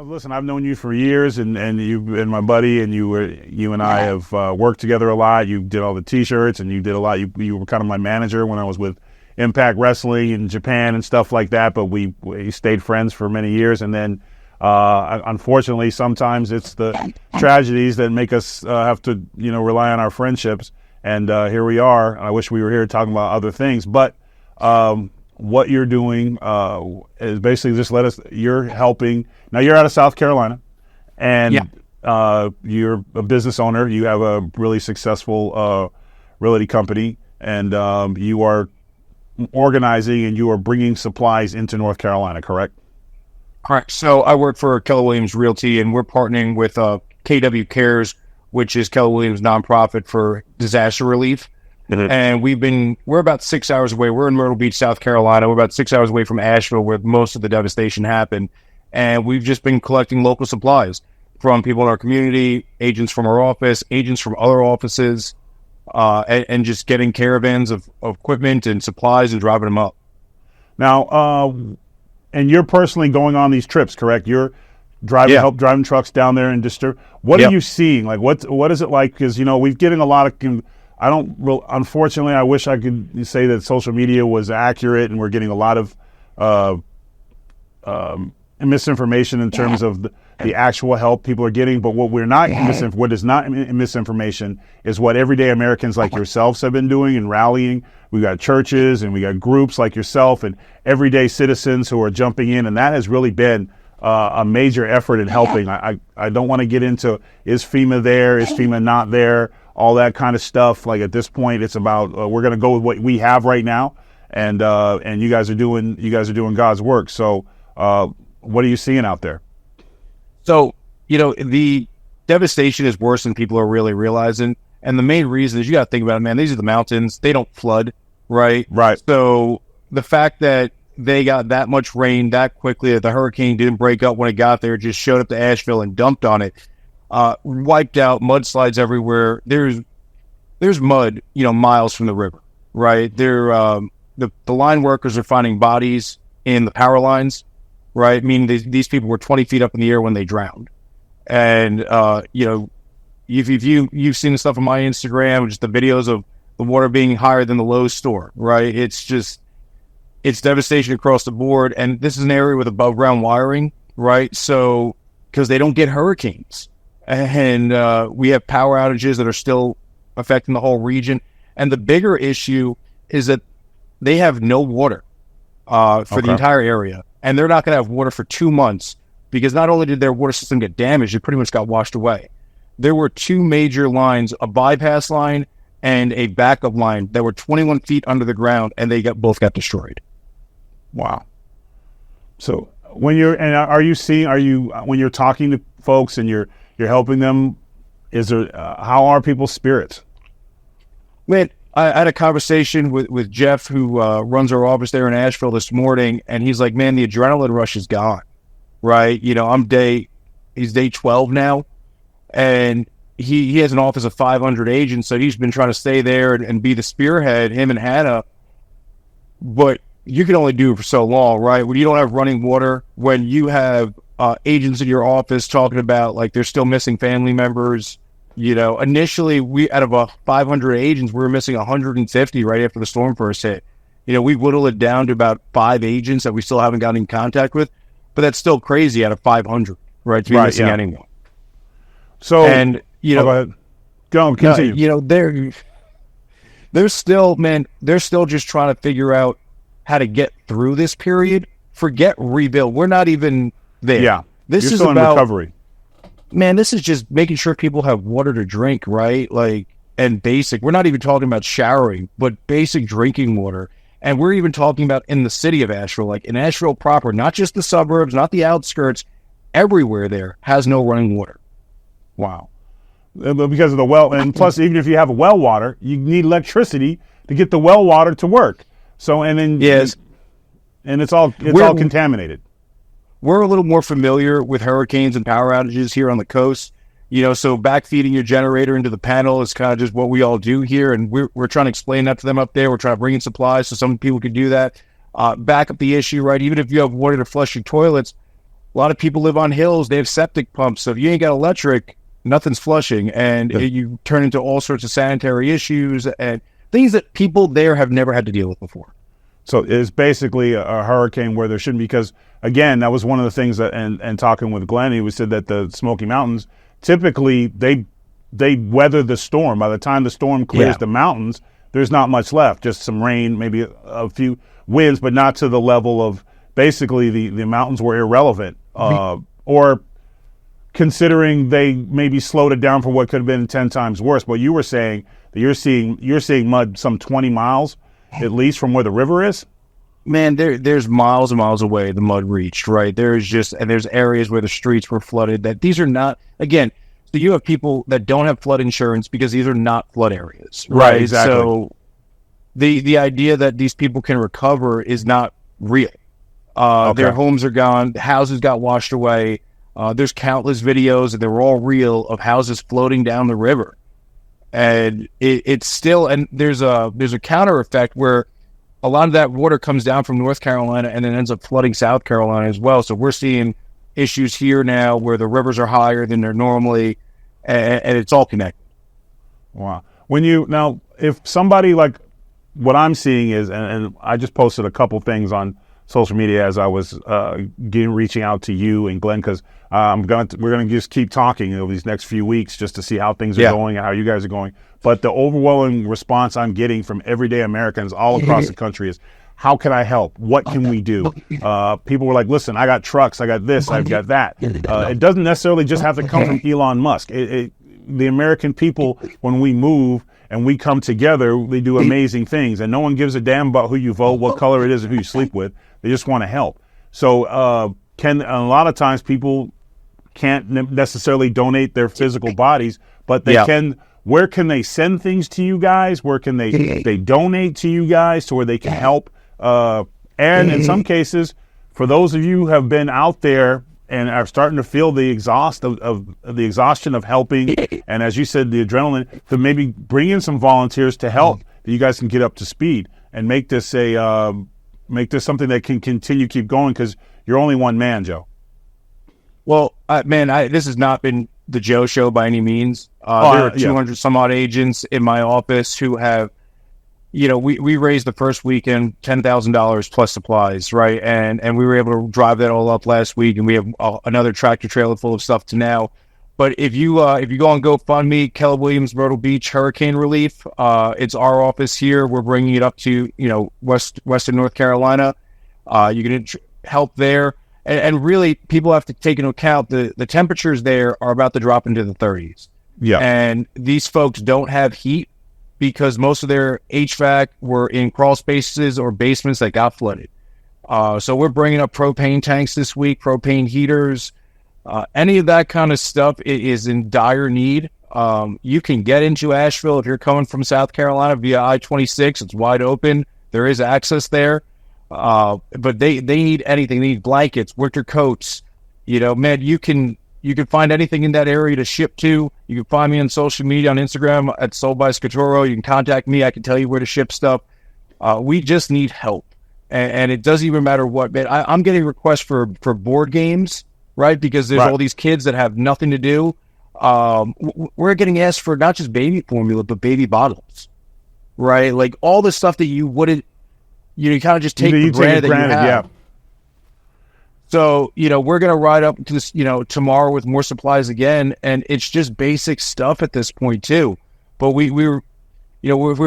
Listen, I've known you for years, and you've been my buddy, and you and I have worked together a lot. You did all the T-shirts, and you did a lot. You were kind of my manager when I was with Impact Wrestling in Japan and stuff like that. But we stayed friends for many years, and then unfortunately, sometimes it's the tragedies that make us have to rely on our friendships. And here we are. I wish we were here talking about other things, but. What you're doing is basically just you're helping. Now you're out of South Carolina, and you're a business owner. You have a really successful realty company, and you are organizing and you are bringing supplies into North Carolina, correct? Correct. So I work for Keller Williams Realty, and we're partnering with KW Cares, which is Keller Williams' nonprofit for disaster relief. And we're about 6 hours away. We're in Myrtle Beach, South Carolina. We're about 6 hours away from Asheville, where most of the devastation happened. And we've just been collecting local supplies from people in our community, agents from our office, agents from other offices, and just getting caravans of equipment and supplies and driving them up. Now, and you're personally going on these trips, correct? You're help driving trucks down there and What are you seeing? Like, what is it like? Because, we're getting a lot of... unfortunately, I wish I could say that social media was accurate and we're getting a lot of misinformation in terms of the actual help people are getting. But what is not misinformation is what everyday Americans like yourselves have been doing and rallying. We got churches and we got groups like yourself and everyday citizens who are jumping in. And that has really been a major effort in helping. I don't want to get into, is FEMA there? Is FEMA not there? All that kind of stuff. Like at this point, it's about we're going to go with what we have right now, and you guys are doing God's work. So, what are you seeing out there? So, the devastation is worse than people are really realizing, and the main reason is you got to think about it, man. These are the mountains; they don't flood, right? Right. So the fact that they got that much rain that quickly, that the hurricane didn't break up when it got there, just showed up to Asheville and dumped on it. Wiped out, mudslides everywhere. There's mud, miles from the river, right? The line workers are finding bodies in the power lines, right? Meaning these people were 20 feet up in the air when they drowned. And, if you've seen the stuff on my Instagram, just the videos of the water being higher than the Lowe's store, right? It's devastation across the board. And this is an area with above ground wiring, right? So, because they don't get hurricanes. And we have power outages that are still affecting the whole region. And the bigger issue is that they have no water for the entire area. And they're not going to have water for 2 months because not only did their water system get damaged, it pretty much got washed away. There were two major lines, a bypass line and a backup line that were 21 feet under the ground, and they both got destroyed. Wow. So when you're talking to folks and you're helping them, how are people's spirits? Man, I had a conversation with Jeff, who runs our office there in Asheville this morning, and he's like, man, the adrenaline rush is gone, right? He's day 12 now, and he has an office of 500 agents, so he's been trying to stay there and be the spearhead, him and Hannah, but you can only do it for so long, right? When you don't have running water, when you have agents in your office talking about like they're still missing family members. Initially we out of 500 agents, we were missing 150 right after the storm first hit. We whittled it down to about 5 agents that we still haven't gotten in contact with, but that's still crazy out of 500, right? To be missing anyone. So, and go ahead. Go continue. They're still just trying to figure out how to get through this period. Forget rebuild. We're not even there. Yeah. This You're is still about in recovery. Man, this is just making sure people have water to drink, right? Like, and basic. We're not even talking about showering, but basic drinking water. And we're even talking about in the city of Asheville, like in Asheville proper, not just the suburbs, not the outskirts, everywhere there has no running water. Wow. Because of the well, and plus, even if you have well water, you need electricity to get the well water to work. So, and then yes, and it's all contaminated. We're a little more familiar with hurricanes and power outages here on the coast, so backfeeding your generator into the panel is kind of just what we all do here. And we're trying to explain that to them up there. We're trying to bring in supplies so some people can do that. Back up the issue, right? Even if you have water to flush your toilets, A lot of people live on hills. They have septic pumps. So if you ain't got electric, nothing's flushing. And you turn into all sorts of sanitary issues and things that people there have never had to deal with before. So it's basically a hurricane where there shouldn't be, because, again, that was one of the things that, and talking with Glenn, he said that the Smoky Mountains, typically they weather the storm. By the time the storm clears the mountains, there's not much left, just some rain, maybe a few winds, but not to the level of basically the mountains were irrelevant. Or considering they maybe slowed it down for what could have been 10 times worse. But you were saying that you're seeing mud some 20 miles at least from where the river is. Man, there's miles and miles away the mud reached, right? There's areas where the streets were flooded that these are not, again, so you have people that don't have flood insurance because these are not flood areas. Right, exactly. So the idea that these people can recover is not real. Their homes are gone, houses got washed away. There's countless videos, and they're all real, of houses floating down the river. And it's still, and there's a counter effect where a lot of that water comes down from North Carolina and then ends up flooding South Carolina as well. So we're seeing issues here now where the rivers are higher than they're normally, and it's all connected. Wow. Now, if somebody, like what I'm seeing is, and I just posted a couple things on social media as I was reaching out to you and Glenn, because we're gonna just keep talking over these next few weeks just to see how things are going and how you guys are going. But the overwhelming response I'm getting from everyday Americans all across the country is, how can I help? What can we do? People were like, listen, I got trucks, I got this, I've got that. It doesn't necessarily just have to come from Elon Musk. The American people, when we move and we come together, we do amazing things. And no one gives a damn about who you vote, what color it is, and who you sleep with. They just want to help. So a lot of times people can't necessarily donate their physical bodies, but they can. Where can they send things to you guys? Where can they donate to you guys to where they can help? And in some cases, for those of you who have been out there and are starting to feel the exhaustion of helping, and as you said, the adrenaline, to maybe bring in some volunteers to help, that you guys can get up to speed and make this something that can keep going, because you're only one man, Joe. Well, this has not been the Joe Show by any means. There are 200 some odd agents in my office who have, we raised the first weekend $10,000 plus supplies, right? And we were able to drive that all up last week, and we have another tractor trailer full of stuff to now. But if you go on GoFundMe, Keller Williams Myrtle Beach Hurricane Relief, it's our office here. We're bringing it up to Western North Carolina. You can help there. And really, people have to take into account the temperatures there are about to drop into the 30s. Yeah. And these folks don't have heat because most of their HVAC were in crawl spaces or basements that got flooded. So we're bringing up propane tanks this week, propane heaters. Any of that kind of stuff is in dire need. You can get into Asheville if you're coming from South Carolina via I-26. It's wide open. There is access there. But they need anything. They need blankets, winter coats. Man, you can find anything in that area to ship to. You can find me on social media, on Instagram at Sold by Scatoro. You can contact me. I can tell you where to ship stuff. We just need help. And it doesn't even matter what, man. I'm getting requests for board games, right? Because there's all these kids that have nothing to do. We're getting asked for not just baby formula, but baby bottles, right? Like all the stuff that you wouldn't, you kind of just take for granted that you have. Yeah. So, we're going to ride up to this, tomorrow with more supplies again. And it's just basic stuff at this point too. But we're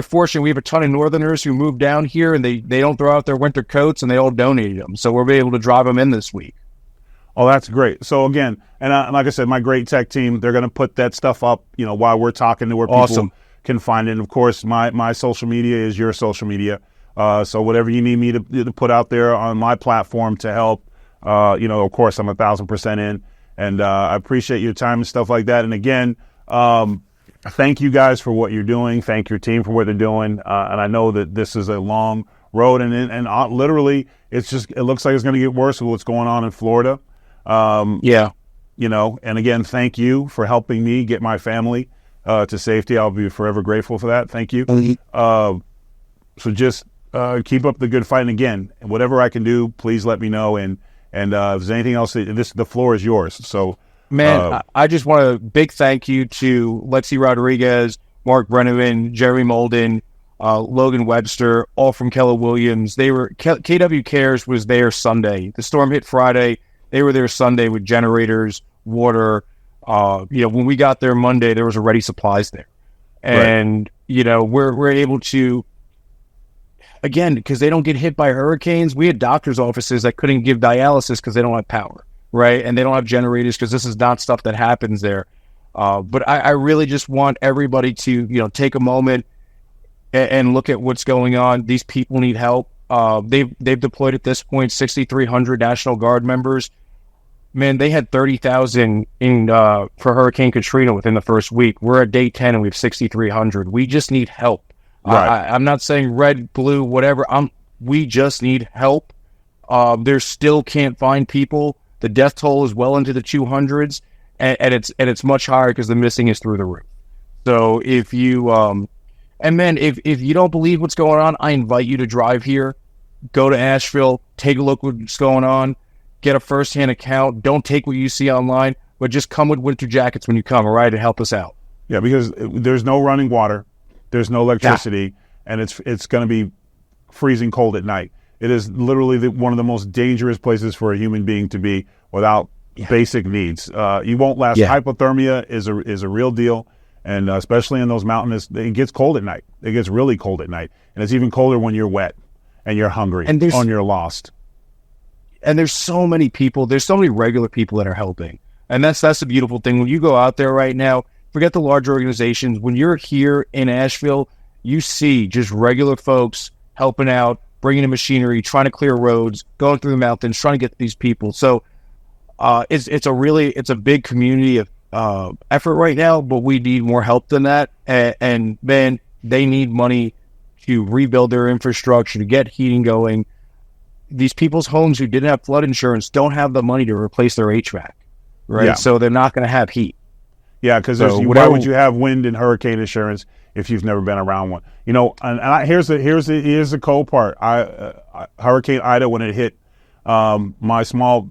fortunate. We have a ton of Northerners who moved down here, and they don't throw out their winter coats, and they all donated them. So we'll be able to drive them in this week. Oh, that's great. So again, and like I said, my great tech team, they're going to put that stuff up, while we're talking, to where people can find it. And of course, my social media is your social media. So whatever you need me to put out there on my platform to help, of course, I'm 1,000% in, and I appreciate your time and stuff like that. And again, thank you guys for what you're doing. Thank your team for what they're doing. And I know that this is a long road, and literally, it looks like it's going to get worse with what's going on in Florida. And again, thank you for helping me get my family to safety. I'll be forever grateful for that. Thank you. So just keep up the good fight. And again, whatever I can do, please let me know. And And if there's anything else, the floor is yours. So, man, I just want a big thank you to Lexi Rodriguez, Mark Brenneman, Jerry Molden, Logan Webster, all from Keller Williams. KW Cares was there Sunday. The storm hit Friday. They were there Sunday with generators, water. When we got there Monday, there was already supplies there. And, we're able to, again, because they don't get hit by hurricanes, we had doctor's offices that couldn't give dialysis because they don't have power, right? And they don't have generators because this is not stuff that happens there. But I really just want everybody to, take a moment and look at what's going on. These people need help. They've deployed at this point 6,300 National Guard members. Man, they had 30,000 for Hurricane Katrina within the first week. We're at day 10 and we have 6,300. We just need help. Right. I'm not saying red, blue, whatever. We just need help. There still can't find people. The death toll is well into the 200s, and it's much higher because the missing is through the roof. So if you if you don't believe what's going on, I invite you to drive here, go to Asheville, take a look what's going on. Get a first-hand account. Don't take what you see online, but just come with winter jackets when you come, all right, to help us out. Yeah, because there's no running water, there's no electricity, and it's going to be freezing cold at night. It is literally one of the most dangerous places for a human being to be without basic needs. You won't last. Hypothermia is a real deal, and especially in those mountains, it gets cold at night. It gets really cold at night, and it's even colder when you're wet and you're hungry and you're lost. And there's so many people, there's so many regular people that are helping. And that's the beautiful thing. When you go out there right now, forget the large organizations. When you're here in Asheville, you see just regular folks helping out, bringing in machinery, trying to clear roads, going through the mountains, trying to get these people. So it's a big community of effort right now, but we need more help than that. And man, they need money to rebuild their infrastructure, to get heating going. These people's homes who didn't have flood insurance don't have the money to replace their HVAC, right? Yeah. So they're not going to have heat. Yeah, because why would you have wind and hurricane insurance if you've never been around one? Here's the cold part. Hurricane Ida, when it hit my small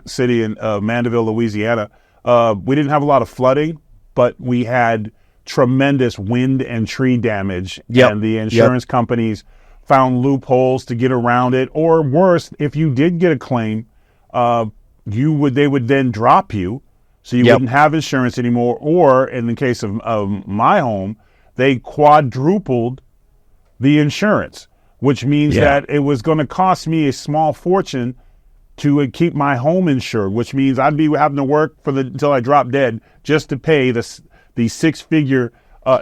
city in Mandeville, Louisiana, we didn't have a lot of flooding, but we had tremendous wind and tree damage, and the insurance companies found loopholes to get around it, or worse, if you did get a claim, they would then drop you, so you wouldn't have insurance anymore. Or in the case of my home, they quadrupled the insurance, which means that it was going to cost me a small fortune to keep my home insured, which means I'd be having to work until I drop dead just to pay the 6-figure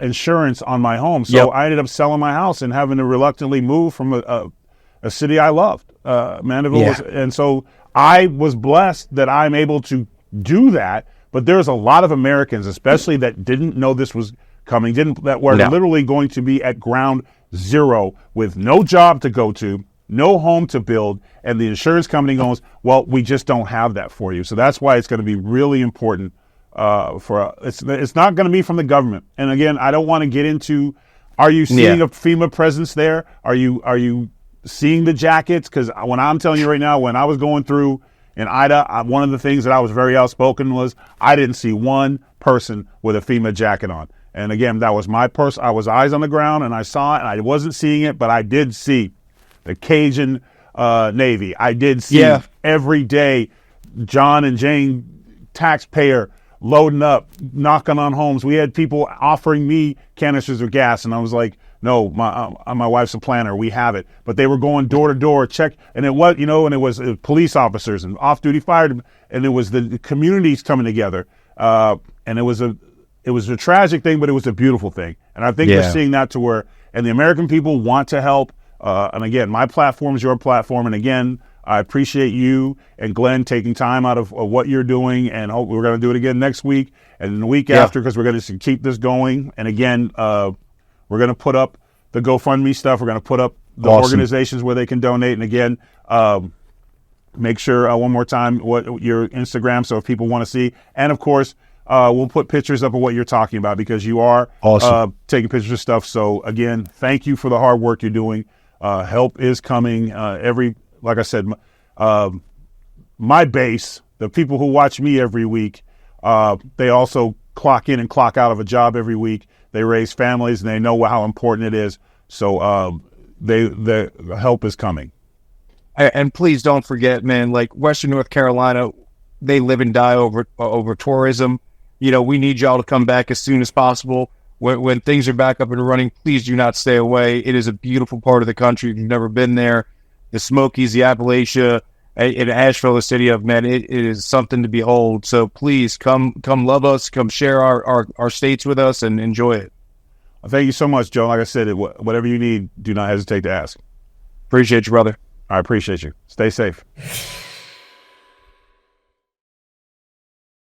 insurance on my home. So I ended up selling my house and having to reluctantly move from a city I loved. Mandeville and so I was blessed that I'm able to do that. But there's a lot of Americans, especially that didn't know this was coming, that were literally going to be at ground zero with no job to go to, no home to build, and the insurance company goes, well, we just don't have that for you. So that's why it's going to be really important. It's not going to be from the government. And again, I don't want to get into, are you seeing a FEMA presence there? Are you seeing the jackets? Because when I'm telling you right now, when I was going through in Ida, one of the things that I was very outspoken was I didn't see one person with a FEMA jacket on. And again, that was my I was eyes on the ground and I saw it, and I wasn't seeing it, but I did see the Cajun Navy. I did see every day John and Jane taxpayer loading up, knocking on homes. We had people offering me canisters of gas, and I was like, no, my wife's a planner. We have it. But they were going door to door, check, and it was police officers and off-duty firemen, and it was the communities coming together. And it was a tragic thing, but it was a beautiful thing. And I think we're seeing that to where, and the American people want to help. And again, my platform is your platform. And again, I appreciate you and Glenn taking time out of what you're doing, and hope we're going to do it again next week and the week after, because we're going to keep this going. And again, we're going to put up the GoFundMe stuff. We're going to put up the organizations where they can donate. And again, make sure one more time what your Instagram, so if people want to see. And of course, we'll put pictures up of what you're talking about, because you are taking pictures of stuff. So again, thank you for the hard work you're doing. Help is coming. Like I said, my base, the people who watch me every week, they also clock in and clock out of a job every week. They raise families, and they know how important it is. So the help is coming. And please don't forget, man, like Western North Carolina, they live and die over tourism. We need y'all to come back as soon as possible. When things are back up and running, please do not stay away. It is a beautiful part of the country. If you've never been there, the Smokies, the Appalachia, in Asheville, the city of, man, it is something to behold. So please come love us, come share our states with us and enjoy it. Well, thank you so much, Joe. Like I said, whatever you need, do not hesitate to ask. Appreciate you, brother. I appreciate you. Stay safe.